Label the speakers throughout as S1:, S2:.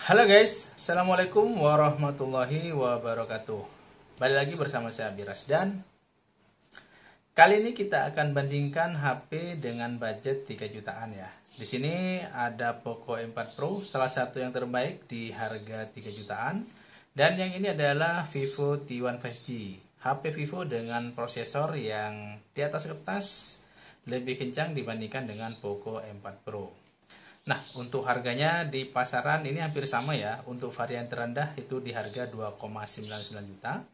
S1: Halo guys, Assalamualaikum warahmatullahi wabarakatuh. Balik lagi bersama saya Biras dan kali ini kita akan bandingkan HP dengan budget 3 jutaan ya. Di sini ada Poco M4 Pro, salah satu yang terbaik di harga 3 jutaan. Dan yang ini adalah Vivo T1 5G, HP Vivo dengan prosesor yang di atas kertas lebih kencang dibandingkan dengan Poco M4 Pro. Nah, untuk harganya di pasaran ini hampir sama ya. Untuk varian terendah itu di harga 2,99 juta.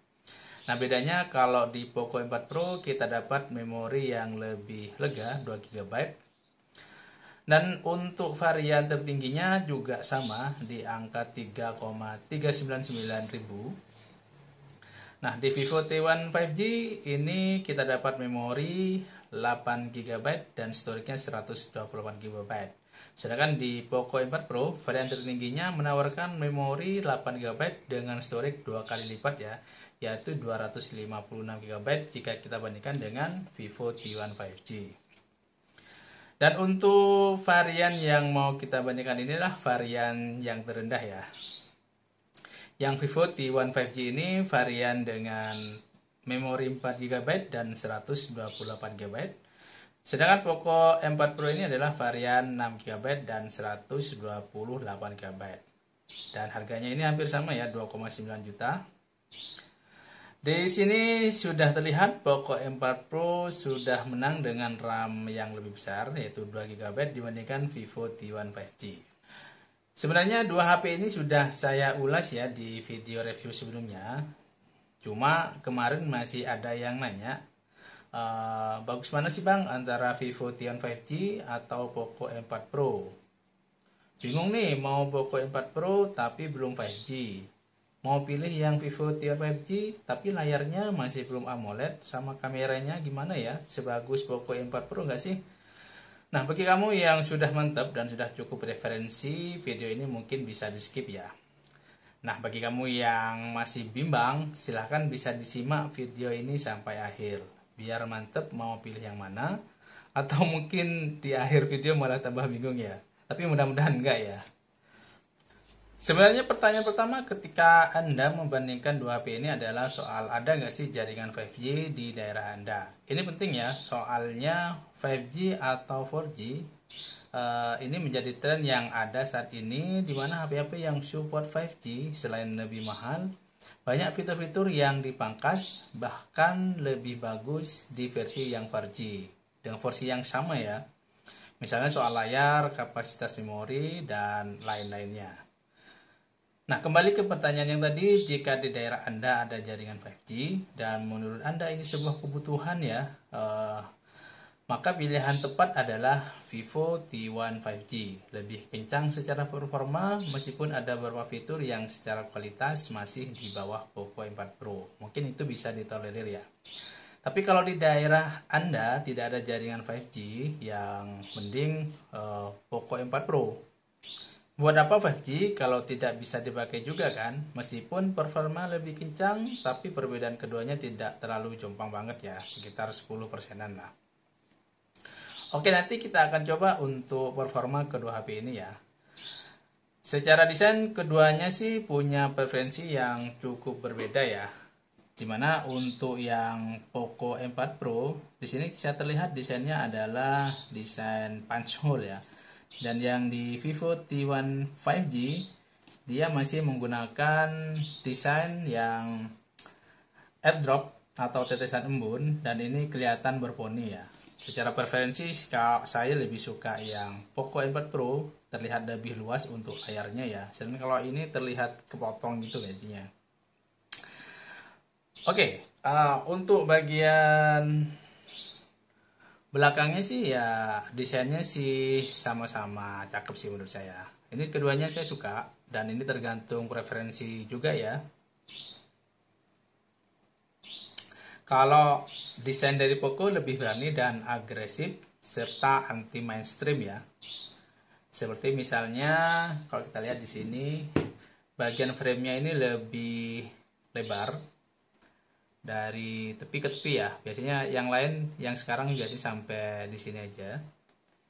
S1: Nah, bedanya kalau di Poco M4 Pro kita dapat memori yang lebih lega, 2 GB. Dan untuk varian tertingginya juga sama di angka 3,399 ribu. Nah, di Vivo T1 5G ini kita dapat memori 8 GB dan storage-nya 128 GB. Sedangkan di Poco M4 Pro, varian tertingginya menawarkan memori 8 GB dengan storage 2 kali lipat ya, yaitu 256 GB jika kita bandingkan dengan Vivo T1 5G. Dan untuk varian yang mau kita bandingkan inilah varian yang terendah ya. Yang Vivo T1 5G ini varian dengan memori 4 GB dan 128 GB. Sedangkan Poco M4 Pro ini adalah varian 6 GB dan 128 GB. Dan harganya ini hampir sama ya, 2,9 juta. Di sini sudah terlihat Poco M4 Pro sudah menang dengan RAM yang lebih besar yaitu 2 GB dibandingkan Vivo T1 5G. Sebenarnya dua HP ini sudah saya ulas ya di video review sebelumnya. Cuma kemarin masih ada yang nanya, bagus mana sih bang antara Vivo T1 5G atau Poco M4 Pro? Bingung nih mau Poco M4 Pro tapi belum 5G. Mau pilih yang Vivo T1 5G tapi layarnya masih belum AMOLED sama kameranya gimana ya? Sebagus Poco M4 Pro nggak sih? Nah, bagi kamu yang sudah mantap dan sudah cukup referensi, video ini mungkin bisa di skip ya. Nah, bagi kamu yang masih bimbang, silahkan bisa disimak video ini sampai akhir. Biar mantep mau pilih yang mana. Atau mungkin di akhir video malah tambah bingung ya. Tapi mudah-mudahan enggak ya. Sebenarnya pertanyaan pertama ketika Anda membandingkan dua HP ini adalah soal ada nggak sih jaringan 5G di daerah Anda. Ini penting ya, soalnya 5G atau 4G ini menjadi tren yang ada saat ini di mana HP-HP yang support 5G selain lebih mahal, banyak fitur-fitur yang dipangkas bahkan lebih bagus di versi yang 4G dengan versi yang sama ya. Misalnya soal layar, kapasitas memori, dan lain-lainnya. Nah, kembali ke pertanyaan yang tadi, jika di daerah Anda ada jaringan 5G dan menurut Anda ini sebuah kebutuhan ya, maka pilihan tepat adalah Vivo T1 5G. Lebih kencang secara performa meskipun ada beberapa fitur yang secara kualitas masih di bawah Poco M4 Pro. Mungkin itu bisa ditolerir ya. Tapi kalau di daerah Anda tidak ada jaringan 5G, yang mending Poco M4 Pro. Buat apa 5G kalau tidak bisa dipakai juga kan? Meskipun performa lebih kencang, tapi perbedaan keduanya tidak terlalu jomplang banget ya, sekitar 10%-an lah. Oke, nanti kita akan coba untuk performa kedua HP ini ya. Secara desain keduanya sih punya preferensi yang cukup berbeda ya. Dimana untuk yang Poco M4 Pro, di sini bisa terlihat desainnya adalah desain punch hole ya. Dan yang di Vivo T1 5G dia masih menggunakan desain yang airdrop atau tetesan embun dan ini kelihatan berponi ya. Secara preferensi saya lebih suka yang Poco M4 Pro, terlihat lebih luas untuk layarnya ya. Sedangkan kalau ini terlihat kepotong gitu gajinya. Oke, untuk bagian belakangnya sih ya desainnya sih sama-sama cakep sih menurut saya. Ini keduanya saya suka dan ini tergantung preferensi juga ya. Kalau desain dari Poco lebih berani dan agresif serta anti mainstream ya. Seperti misalnya kalau kita lihat di sini bagian framenya ini lebih lebar dari tepi ke tepi ya. Biasanya yang lain yang sekarang juga sih sampai di sini aja.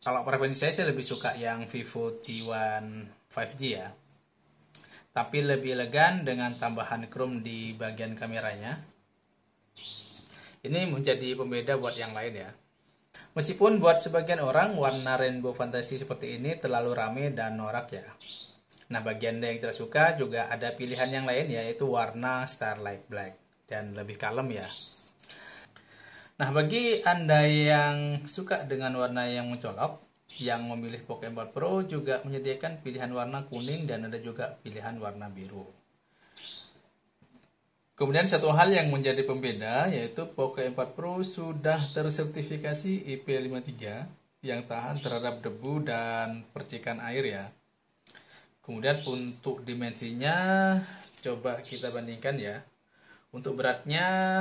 S1: Kalau preferensi saya lebih suka yang Vivo T1 5G ya. tapi lebih elegan dengan tambahan chrome di bagian kameranya. Ini menjadi pembeda buat yang lain ya. Meskipun buat sebagian orang warna rainbow fantasy seperti ini terlalu rame dan norak ya. Nah, bagi Anda yang tidak suka juga ada pilihan yang lain, yaitu warna Starlight Black dan lebih kalem ya. Nah, bagi Anda yang suka dengan warna yang mencolok, yang memilih Poco M4 Pro juga menyediakan pilihan warna kuning dan ada juga pilihan warna biru. Kemudian satu hal yang menjadi pembeda yaitu Poco M4 Pro sudah tersertifikasi IP53 yang tahan terhadap debu dan percikan air ya. Kemudian untuk dimensinya coba kita bandingkan ya. Untuk beratnya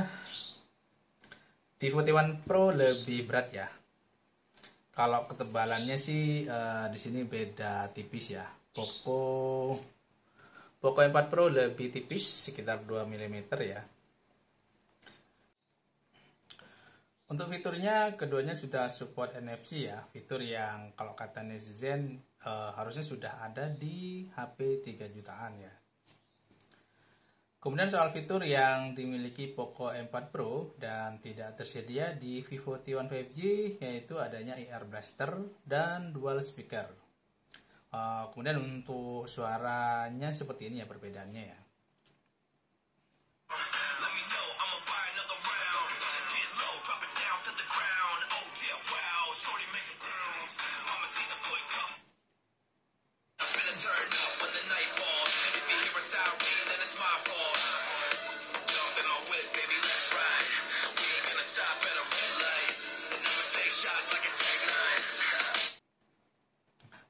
S1: Vivo T1 Pro lebih berat ya. Kalau ketebalannya sih di sini beda tipis ya. Poco M4 Pro lebih tipis sekitar 2 mm ya. Untuk fiturnya keduanya sudah support NFC ya, fitur yang kalau kata netizen harusnya sudah ada di HP 3 jutaan ya. Kemudian soal fitur yang dimiliki Poco M4 Pro dan tidak tersedia di Vivo T1 5G yaitu adanya IR Blaster dan dual speaker. Kemudian untuk suaranya seperti ini ya perbedaannya ya.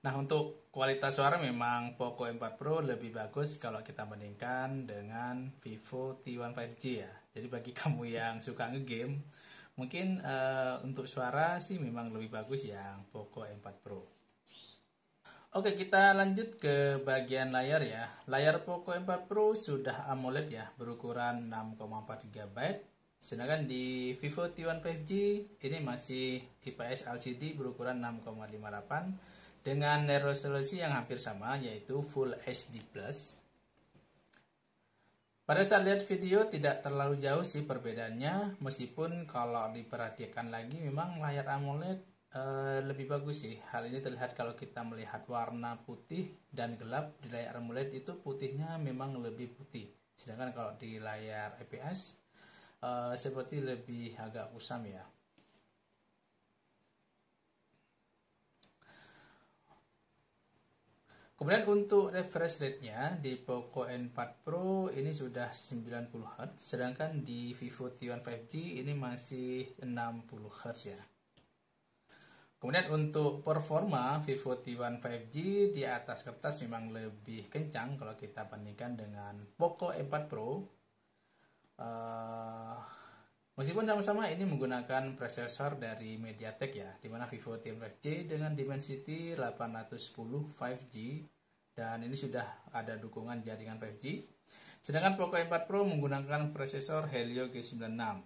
S1: Nah, untuk kualitas suara memang Poco M4 Pro lebih bagus kalau kita bandingkan dengan Vivo T1 5G ya. Jadi bagi kamu yang suka ngegame, mungkin untuk suara sih memang lebih bagus yang Poco M4 Pro. Oke, kita lanjut ke bagian layar ya. Layar Poco M4 Pro sudah AMOLED ya, berukuran 6,4 GB. Sedangkan di Vivo T1 5G ini masih IPS LCD berukuran 6,58 dengan resolusi yang hampir sama yaitu Full HD+. Pada saat lihat video tidak terlalu jauh sih perbedaannya, meskipun kalau diperhatikan lagi memang layar AMOLED lebih bagus sih. Hal ini terlihat kalau kita melihat warna putih dan gelap di layar AMOLED itu putihnya memang lebih putih. Sedangkan kalau di layar IPS seperti lebih agak kusam ya. Kemudian untuk refresh rate-nya di Poco M4 Pro ini sudah 90 Hz, sedangkan di Vivo T1 5G ini masih 60 Hz ya. Kemudian untuk performa Vivo T1 5G di atas kertas memang lebih kencang kalau kita bandingkan dengan Poco M4 Pro. Meskipun sama-sama ini menggunakan prosesor dari MediaTek ya, di mana Vivo T1 5G dengan Dimensity 810 5G dan ini sudah ada dukungan jaringan 5G. Sedangkan Poco M4 Pro menggunakan prosesor Helio G96.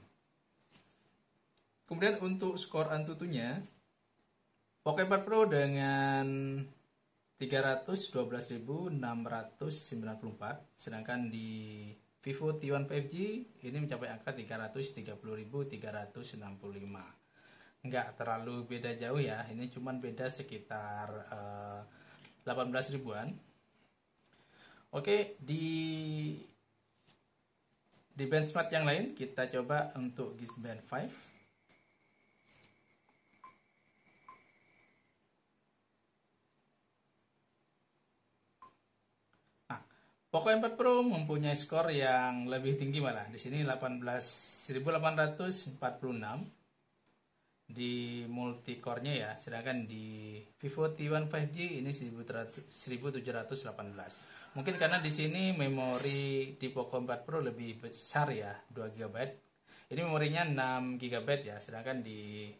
S1: Kemudian untuk skor Antutunya, Poco M4 Pro dengan 312.694, sedangkan di Vivo T1 5G ini mencapai angka 330.365. Enggak terlalu beda jauh ya, ini cuma beda sekitar 18 ribuan. Oke, di benchmark yang lain kita coba untuk Geekbench 5. Poco M4 Pro mempunyai skor yang lebih tinggi malah. Di sini 18.846 di multi-core-nya ya. Sedangkan di Vivo T1 5G ini 1718. Mungkin karena di sini memori di Poco M4 Pro lebih besar ya, 2 GB. Ini memorinya 6 GB ya. Sedangkan di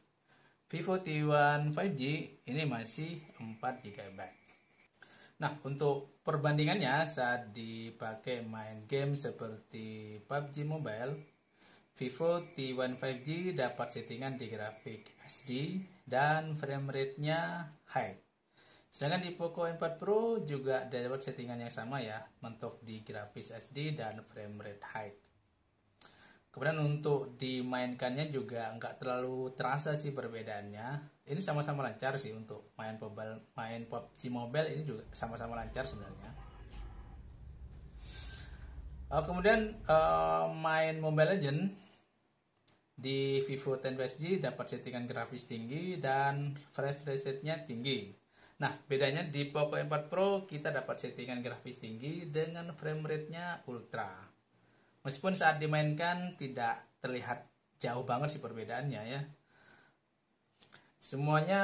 S1: Vivo T1 5G ini masih 4 GB. Nah, untuk perbandingannya saat dipakai main game seperti PUBG Mobile, Vivo T1 5G dapat settingan di grafik HD dan frame rate-nya high. Sedangkan di Poco M4 Pro juga dapat settingan yang sama ya, mentok di grafis SD dan frame rate high. Kemudian untuk dimainkannya juga nggak terlalu terasa sih perbedaannya. Ini sama-sama lancar sih untuk main PUBG Mobile, ini juga sama-sama lancar sebenarnya. Kemudian main Mobile Legends di Vivo 10 5G dapat settingan grafis tinggi dan refresh rate-nya tinggi. Nah, bedanya di Poco M4 Pro kita dapat settingan grafis tinggi dengan frame rate-nya ultra. Meskipun saat dimainkan tidak terlihat jauh banget sih perbedaannya ya. Semuanya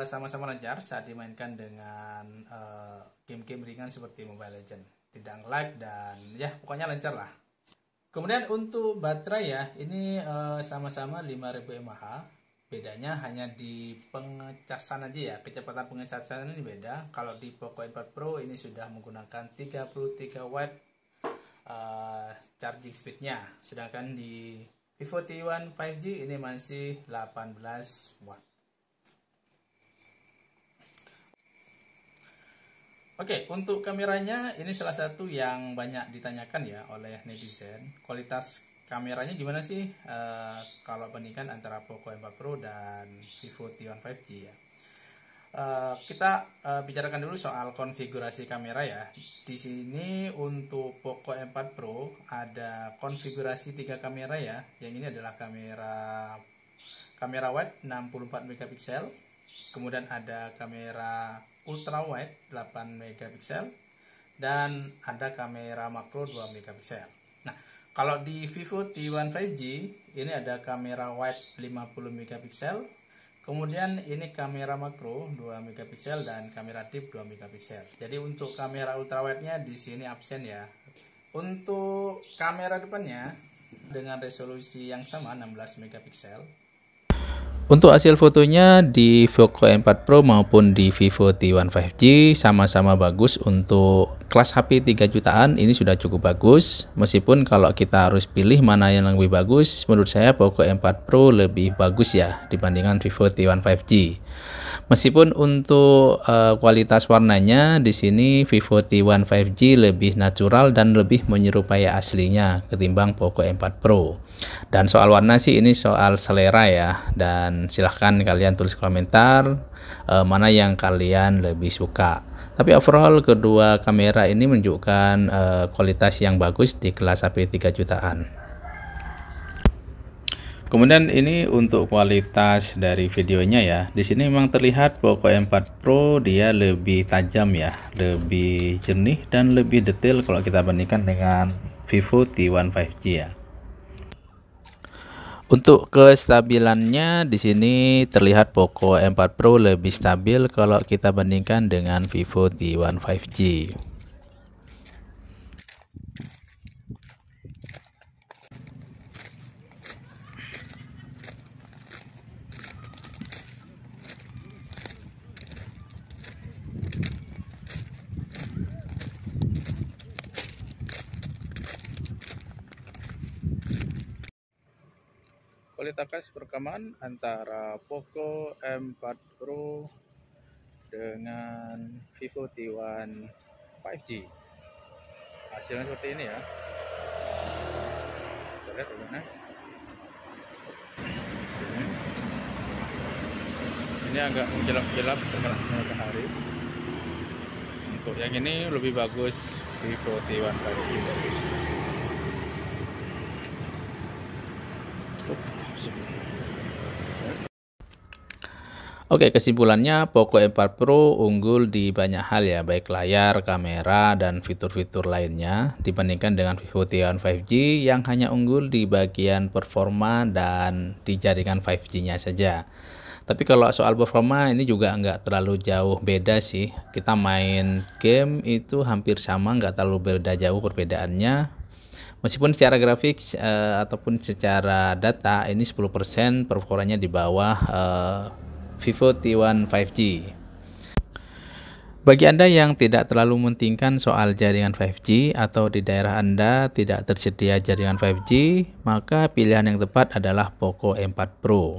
S1: sama-sama lancar saat dimainkan dengan game-game ringan seperti Mobile Legends. Tidak nge-lag dan ya pokoknya lancar lah. Kemudian untuk baterai ya, ini sama-sama 5000 mAh. Bedanya hanya di pengecasan aja ya, kecepatan pengecasan ini beda. Kalau di Poco M4 Pro ini sudah menggunakan 33 watt charging speednya, sedangkan di Vivo T1 5G ini masih 18 watt. Oke, untuk kameranya ini salah satu yang banyak ditanyakan ya oleh netizen. Kualitas kameranya gimana sih kalau bandingkan antara Poco M4 Pro dan Vivo T1 5G ya. Kita bicarakan dulu soal konfigurasi kamera ya. Di sini untuk Poco M4 Pro ada konfigurasi 3 kamera ya. Yang ini adalah kamera wide 64 megapiksel. Kemudian ada kamera ultra wide 8 megapiksel dan ada kamera makro 2 megapiksel. Nah, kalau di Vivo T1 5G ini ada kamera wide 50 megapiksel, kemudian ini kamera makro 2 megapiksel dan kamera deep 2 megapiksel. Jadi untuk kamera ultra wide-nya di sini absen ya. Untuk kamera depannya dengan resolusi yang sama 16 megapiksel. Untuk hasil fotonya di Poco M4 Pro maupun di Vivo T1 5G sama-sama bagus. Untuk kelas HP 3 jutaan ini sudah cukup bagus. Meskipun kalau kita harus pilih mana yang lebih bagus, menurut saya Poco M4 Pro lebih bagus ya dibandingkan Vivo T1 5G. Meskipun untuk kualitas warnanya di sini Vivo T1 5G lebih natural dan lebih menyerupai aslinya ketimbang Poco M4 Pro. Dan soal warna sih ini soal selera ya, dan silahkan kalian tulis komentar mana yang kalian lebih suka. Tapi overall kedua kamera ini menunjukkan kualitas yang bagus di kelas HP 3 jutaan. Kemudian ini untuk kualitas dari videonya ya. Di sini memang terlihat Poco M4 Pro dia lebih tajam ya, lebih jernih dan lebih detail kalau kita bandingkan dengan Vivo T1 5G ya. Untuk kestabilannya di sini terlihat Poco M4 Pro lebih stabil kalau kita bandingkan dengan Vivo T1 5G. Kualitas perekaman antara Poco M4 Pro dengan Vivo T1 5G. Hasilnya seperti ini ya. Kita lihat bagaimana. Sini agak gelap-gelap karena matahari. Untuk yang ini lebih bagus Vivo T1 5G. Oke, kesimpulannya Poco M4 Pro unggul di banyak hal ya, baik layar, kamera, dan fitur-fitur lainnya dibandingkan dengan Vivo T1 5G yang hanya unggul di bagian performa dan di jaringan 5G-nya saja. Tapi kalau soal performa ini juga nggak terlalu jauh beda sih. Kita main game itu hampir sama, nggak terlalu beda jauh perbedaannya. Meskipun secara grafik ataupun secara data ini 10% performanya di bawah Vivo T1 5G. Bagi Anda yang tidak terlalu mementingkan soal jaringan 5G atau di daerah Anda tidak tersedia jaringan 5G, maka pilihan yang tepat adalah Poco M4 Pro.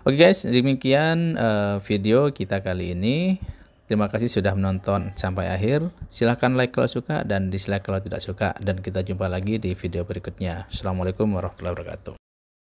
S1: Oke guys, demikian video kita kali ini. Terima kasih sudah menonton sampai akhir. Silahkan like kalau suka dan dislike kalau tidak suka. Dan kita jumpa lagi di video berikutnya. Assalamualaikum warahmatullahi wabarakatuh.